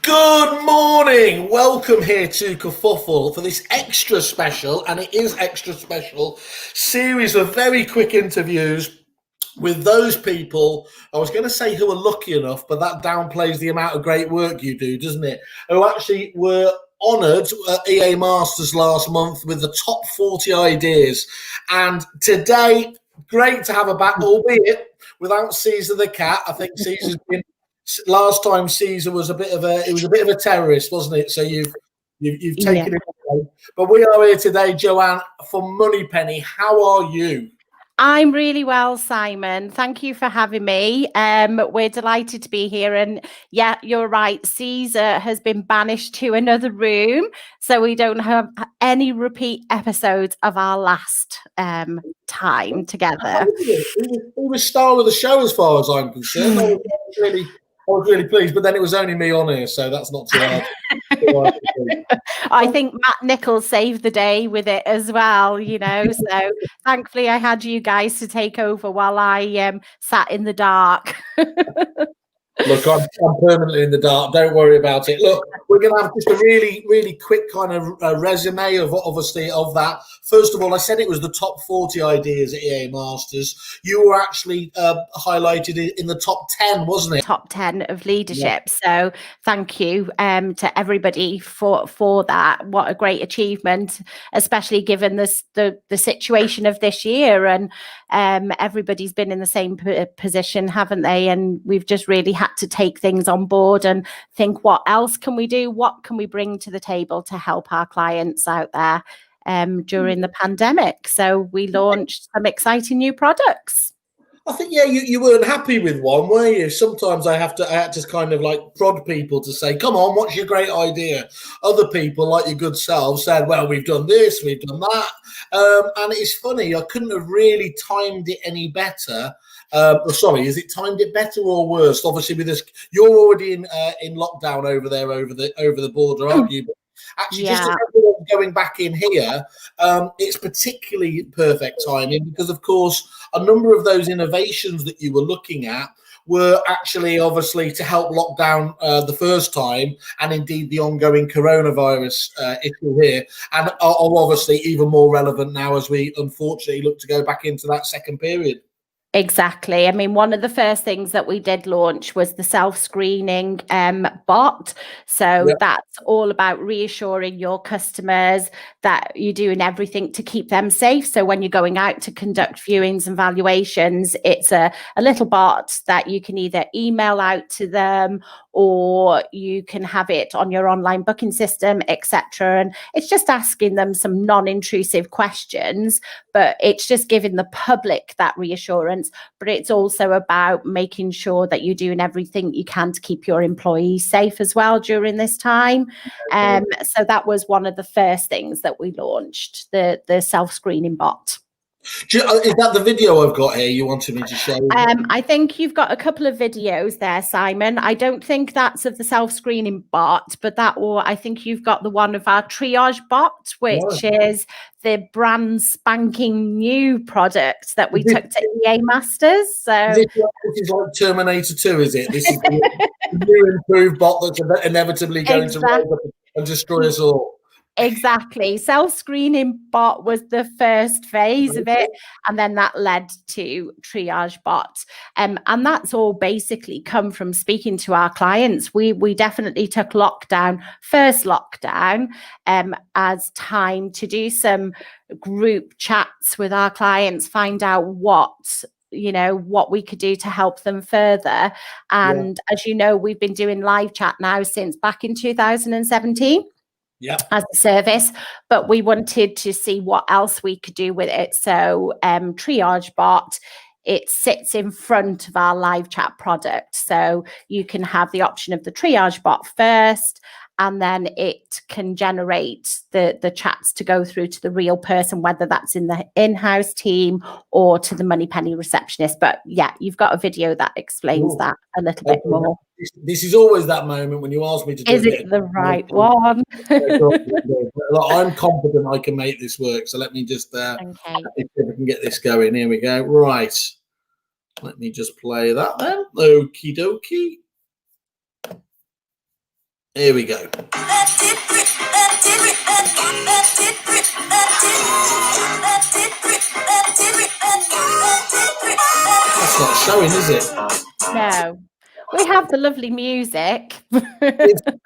Good morning. Welcome here to Kerfuffle for this extra special, and it is extra special, series of very quick interviews with those people, I was going to say who are lucky enough, but that downplays the amount of great work you do, doesn't it? Who actually were honoured at EA Masters last month with the top 40 ideas. And today, great to have her back, albeit without Caesar the cat. I think Caesar's been... Last time Caesar was a bit of a terrorist, wasn't it? So you've taken it away. But we are here today, Joanne, for Moneypenny. How are you? I'm really well, Simon. Thank you for having me. We're delighted to be here. And yeah, you're right. Caesar has been banished to another room, so we don't have any repeat episodes of our last time together. He was star of the show as far as I'm concerned. I was really pleased, but then it was only me on here, so that's not too hard. I think Matt Nichols saved the day with it as well, so thankfully I had you guys to take over while I sat in the dark. Look, I'm permanently in the dark. Don't worry about it. Look, we're going to have just a really, really quick kind of resume of that. First of all, I said it was the top 40 ideas at EA Masters. You were actually highlighted in the top 10, wasn't it? Top 10 of leadership. Yeah. So thank you to everybody for that. What a great achievement, especially given the situation of this year. And everybody's been in the same position, haven't they? And we've just really had to take things on board and think, what else can we do? What can we bring to the table to help our clients out there during the pandemic? So we launched some exciting new products. I think, yeah, you weren't happy with one, were you? Sometimes I had to kind of like prod people to say, come on, what's your great idea? Other people, like your good self, said, well, we've done this, we've done that. And it's funny, I couldn't have really timed it any better. Is it timed it better or worse? Obviously, with this, you're already in lockdown over there, over the border, aren't you? But actually, yeah. Just going back in here, it's particularly perfect timing because, of course, a number of those innovations that you were looking at were actually obviously to help lock down the first time, and indeed the ongoing coronavirus issue here, and are obviously even more relevant now as we unfortunately look to go back into that second period. Exactly. I mean, one of the first things that we did launch was the self-screening bot. So that's all about reassuring your customers that you're doing everything to keep them safe. So when you're going out to conduct viewings and valuations, it's a little bot that you can either email out to them or you can have it on your online booking system, etc. And it's just asking them some non-intrusive questions, but it's just giving the public that reassurance. But it's also about making sure that you're doing everything you can to keep your employees safe as well during this time. So that was one of the first things that we launched, the self-screening bot. Is that the video I've got here you wanted me to show? I think you've got a couple of videos there, Simon. I don't think that's of the self-screening bot, but I think you've got the one of our triage bot, which is the brand spanking new product that we took to EA Masters. So this is like Terminator 2, is it? This is the new improved bot that's inevitably going to rise up and destroy us all. Exactly. Self-screening bot was the first phase of it, and then that led to triage bot. And that's all basically come from speaking to our clients. We definitely took first lockdown, as time to do some group chats with our clients, find out what we could do to help them further. And as you know, we've been doing live chat now since back in 2017. As a service, but we wanted to see what else we could do with it. So triage bot, it sits in front of our live chat product, so you can have the option of the triage bot first, and then it can generate the chats to go through to the real person, whether that's in the in-house team or to the Moneypenny receptionist. But yeah, you've got a video that explains that a little bit more. This is always that moment when you ask me to do it. Is it the right one? I'm confident I can make this work. So let me just see if we can get this going. Here we go. Right. Let me just play that then. Okie dokie. Here we go. That's not showing, is it? No. We have the lovely music. That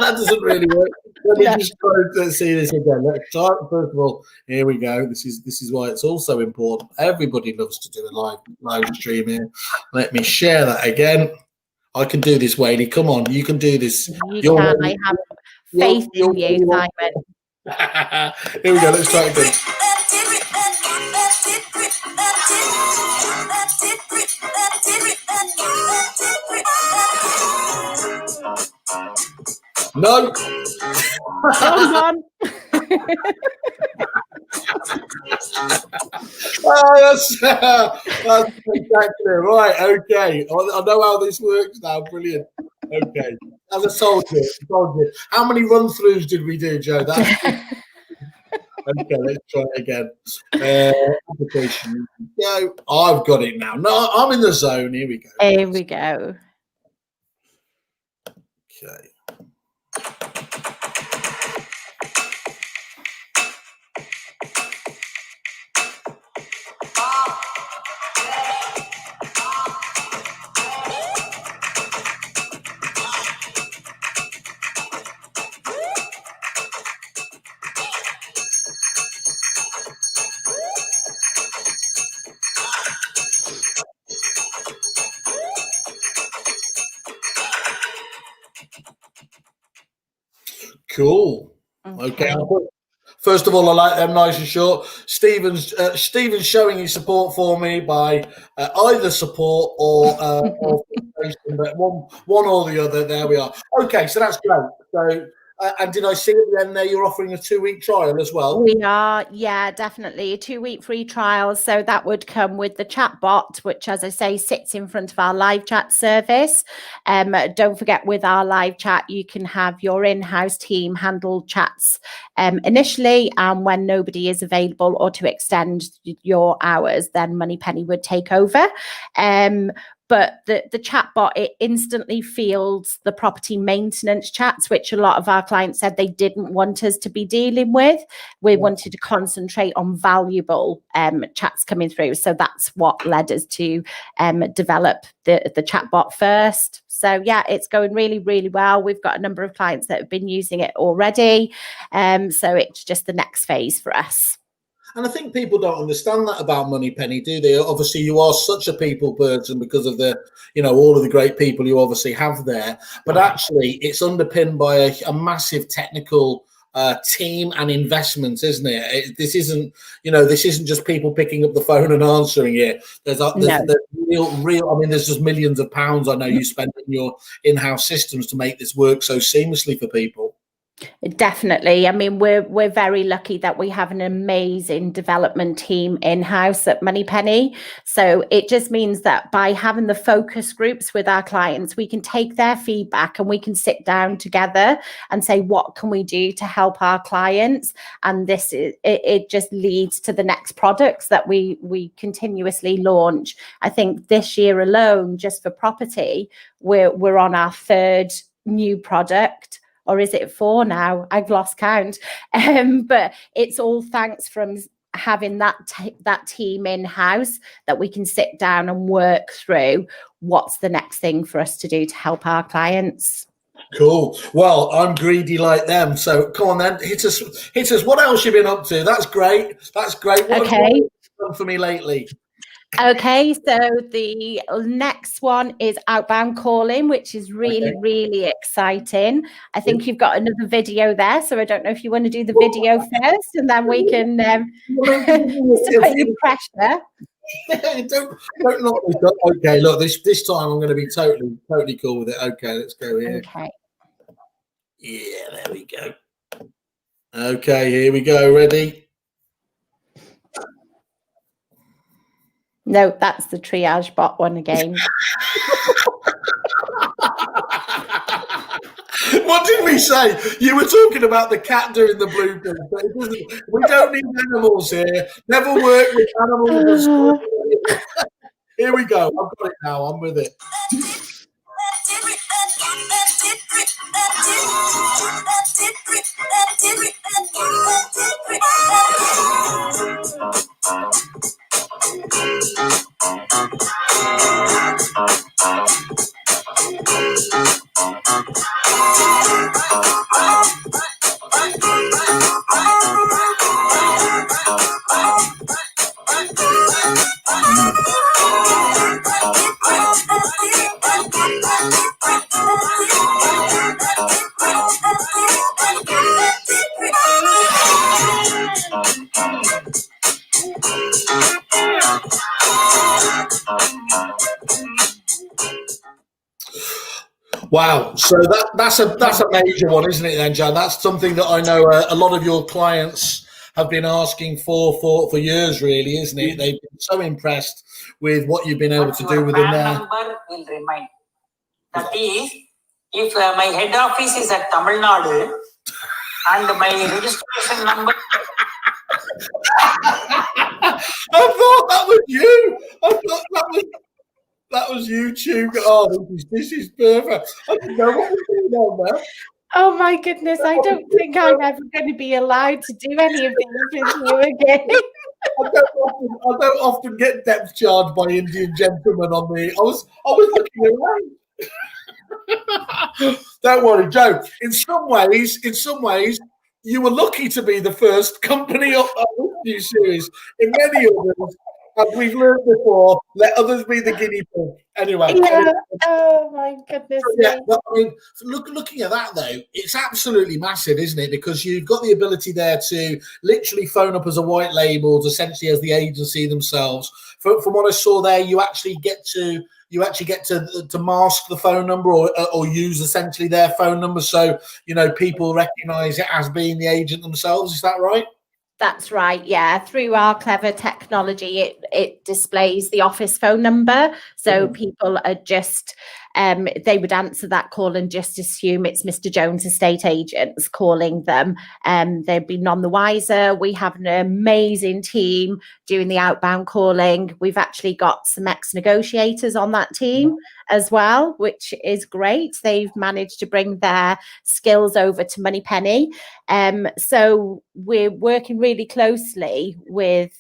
doesn't really work. Let me No. just try to see this again. Let's start. First of all, here we go. This is why it's also important. Everybody loves to do a live stream here. Let me share that again. I can do this, Wayne. Come on, you can do this. You can. I have faith in you, Simon. Here we go. Let's try it again. No. Come on. Oh, that's spectacular. Right, okay. I know how this works now. Brilliant. Okay. As I told you. How many run-throughs did we do, Joe? Okay, let's try it again. Application. Go. I've got it now. No, I'm in the zone. Here we go. Here we go. Okay. Cool. Okay. First of all, I like them nice and short. Stephen's showing his support for me by either support or but one or the other. There we are. Okay, so that's great. So, and did I see at the end there you're offering a 2-week trial as well? We are, yeah, definitely a 2-week free trial. So that would come with the chat bot, which, as I say, sits in front of our live chat service. Don't forget, with our live chat, you can have your in-house team handle chats initially, and when nobody is available or to extend your hours, then Moneypenny would take over. But the chatbot, it instantly fields the property maintenance chats, which a lot of our clients said they didn't want us to be dealing with. We wanted to concentrate on valuable chats coming through. So that's what led us to develop the chatbot first. So yeah, it's going really, really well. We've got a number of clients that have been using it already. So it's just the next phase for us. And I think people don't understand that about Moneypenny, do they? Obviously, you are such a people person because of the, all of the great people you obviously have there. But actually, it's underpinned by a massive technical team and investment, isn't it? This isn't just people picking up the phone and answering it. There's real. I mean, there's just millions of pounds I know you spend in your in-house systems to make this work so seamlessly for people. Definitely. I mean, we're very lucky that we have an amazing development team in-house at Moneypenny. So it just means that by having the focus groups with our clients, we can take their feedback and we can sit down together and say, what can we do to help our clients? And this is it just leads to the next products that we continuously launch. I think this year alone, just for property, we're on our 3rd new product. Or is it 4 now? I've lost count. But it's all thanks from having that team in-house that we can sit down and work through what's the next thing for us to do to help our clients. Cool. Well, I'm greedy like them. So come on then, hit us. What else you been up to? That's great. What have you done for me lately? Okay, so the next one is outbound calling, which is really, really exciting. I think you've got another video there, so I don't know if you want to do the video first, and then we can put you pressure. Don't knock me up. Okay, look, this time I'm going to be totally cool with it. Okay, let's go here. Okay. Yeah, there we go. Okay, here we go. Ready? No, that's the triage bot one again. What did we say? You were talking about the cat doing the blueprint, but we don't need animals here. Never work with animals. Here we go. I've got it now. I'm with it. Wow, so that's a major one, isn't it? Then, Jan, that's something that I know a lot of your clients have been asking for years, really, isn't it? They've been so impressed with what you've been able to do within there. Number will remain. That is, if my head office is at Tamil Nadu and my registration number. I thought that was you. I thought that was YouTube. Oh, this is perfect. I didn't know what was going on there. Oh my goodness, I don't think I'm ever going to be allowed to do any of these with you again. I don't often get depth charged by Indian gentlemen on the. I was looking around. Don't worry, Joe. In some ways, you were lucky to be the first company on this new series. In many others, as we've learned before, let others be the guinea pig. Anyway. Yeah. Oh my goodness. Yeah, but I mean, looking at that though, it's absolutely massive, isn't it? Because you've got the ability there to literally phone up as a white label, essentially as the agency themselves. From what I saw there, you actually get to mask the phone number or use essentially their phone number, so people recognise it as being the agent themselves. Is that right? That's right. Yeah. Through our clever technology, it displays the office phone number. So people are just, they would answer that call and just assume it's Mr. Jones estate agents calling them. They'd be none the wiser. We have an amazing team doing the outbound calling. We've actually got some ex-negotiators on that team as well, which is great. They've managed to bring their skills over to Moneypenny. So we're working really closely with,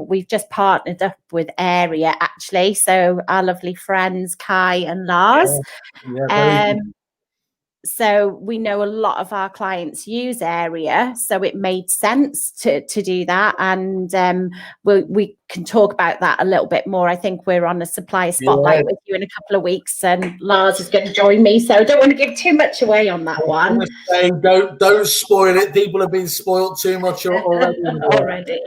we've just partnered up with Area actually. So our lovely friends, Kai and Lars. So we know a lot of our clients use Area, so it made sense to do that, and we can talk about that a little bit more. I think we're on a supplier spotlight with you in a couple of weeks, and Lars is going to join me, so I don't want to give too much away on that one. Say, don't spoil it. People have been spoiled too much already.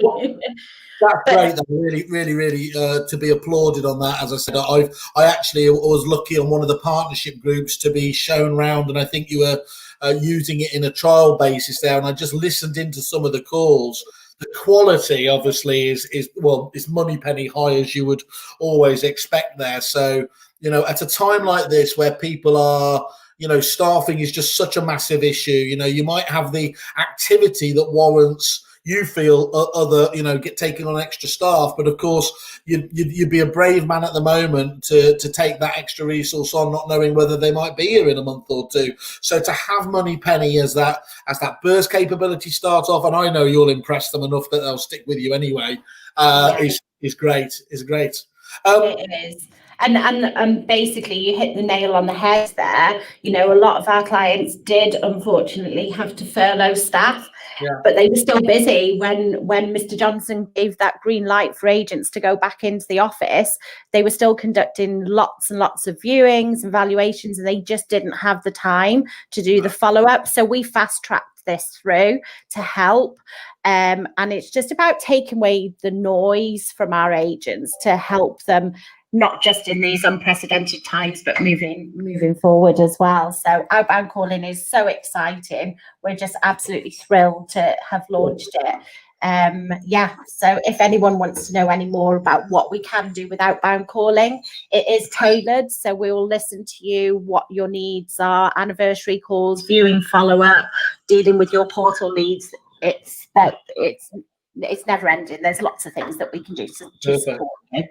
That's great. That's really to be applauded on that. As I said, I actually was lucky on one of the partnership groups to be shown round, and I think you were using it in a trial basis there. And I just listened into some of the calls. The quality, obviously, is Moneypenny high, as you would always expect there. So at a time like this where people are. Staffing is just such a massive issue. You might have the activity that warrants. You feel get taking on extra staff, but of course you'd be a brave man at the moment to take that extra resource on, not knowing whether they might be here in a month or two. So to have Moneypenny as that burst capability start off, and I know you'll impress them enough that they'll stick with you anyway. Is great. It is. And basically you hit the nail on the head there. A lot of our clients did unfortunately have to furlough staff. But they were still busy when Mr. Johnson gave that green light for agents to go back into the office. They were still conducting lots and lots of viewings and valuations, and they just didn't have the time to do the follow-up. So we fast-tracked this through to help. And it's just about taking away the noise from our agents to help them, not just in these unprecedented times, but moving forward as well. So outbound calling is so exciting. We're just absolutely thrilled to have launched it. So if anyone wants to know any more about what we can do with outbound calling, it is tailored. So we will listen to you, what your needs are, anniversary calls, viewing follow-up, dealing with your portal leads. It's never ending. There's lots of things that we can do to support you. Okay.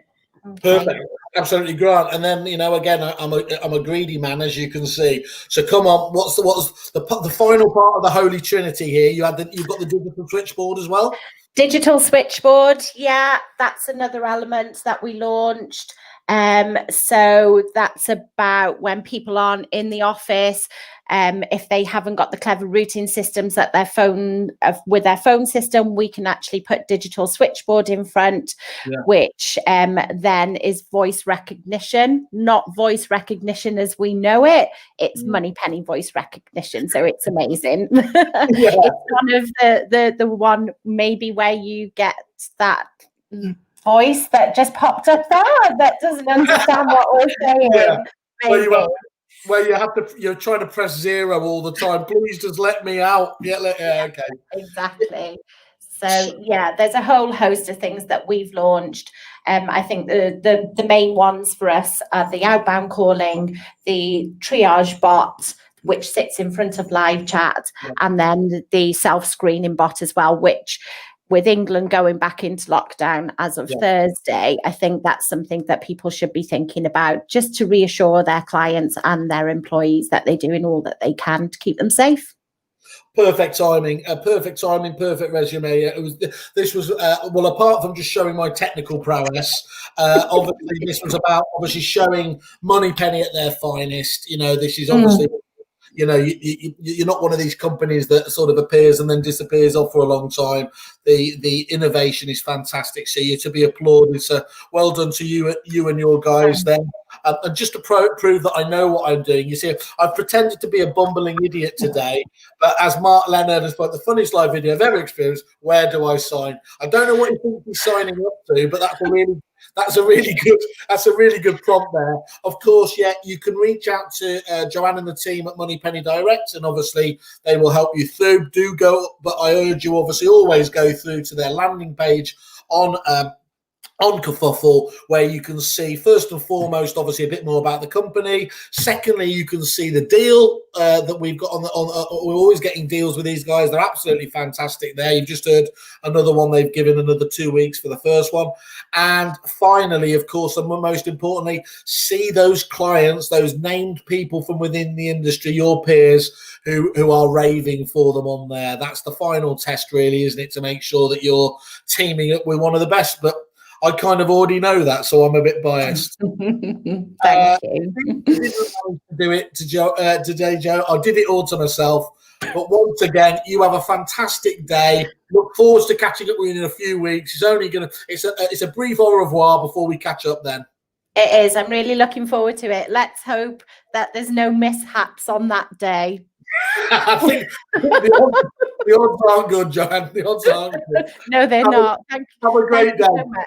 Perfect, absolutely, Grant. And then again, I'm a greedy man, as you can see. So come on, what's the final part of the Holy Trinity here? You've got the digital switchboard as well. Digital switchboard, yeah, that's another element that we launched. So that's about when people aren't in the office. If they haven't got the clever routing systems that with their phone system, we can actually put digital switchboard in front, which then is voice recognition, not voice recognition as we know it. It's Moneypenny voice recognition. So it's amazing. It's one of the one maybe where you get that voice that just popped up there that doesn't understand what we're saying. Where you have to, you're trying to press 0 all the time. Please just let me out. Okay. Exactly. So there's a whole host of things that we've launched. I think the main ones for us are the outbound calling, the triage bot, which sits in front of live chat, and then the self-screening bot as well, which, with England going back into lockdown as of Thursday, I think that's something that people should be thinking about, just to reassure their clients and their employees that they're doing all that they can to keep them safe. Perfect timing, perfect resume. This was well, apart from just showing my technical prowess, obviously this was about showing Moneypenny at their finest. This is obviously. You're not one of these companies that sort of appears and then disappears off for a long time. The innovation is fantastic. So you're to be applauded. So well done to you and your guys there. And just to prove that I know what I'm doing, you see, I've pretended to be a bumbling idiot today, but as Mark Leonard has put, the funniest live video I've ever experienced, where do I sign? I don't know what you think he's signing up to, but that's a really good prompt there. Of course, you can reach out to Joanne and the team at Moneypenny Direct, and obviously they will help you through. Do go, but I urge you obviously always go through to their landing page on Kerfuffle, where you can see, first and foremost, obviously a bit more about the company. Secondly, you can see the deal that we've got on we're always getting deals with these guys. They're absolutely fantastic there. You've just heard another one. They've given another 2 weeks for the first one. And finally, of course, and most importantly, see those clients, those named people from within the industry, your peers, who are raving for them on there. That's the final test, really, isn't it, to make sure that you're teaming up with one of the best. But I kind of already know that, so I'm a bit biased. Thank you. I didn't do it today, Joe. I did it all to myself. But once again, you have a fantastic day. Look forward to catching up with you in a few weeks. It's a brief au revoir before we catch up then. It is. I'm really looking forward to it. Let's hope that there's no mishaps on that day. I think the odds aren't good, Joanne. The odds aren't good. No, they're not. Have a great day.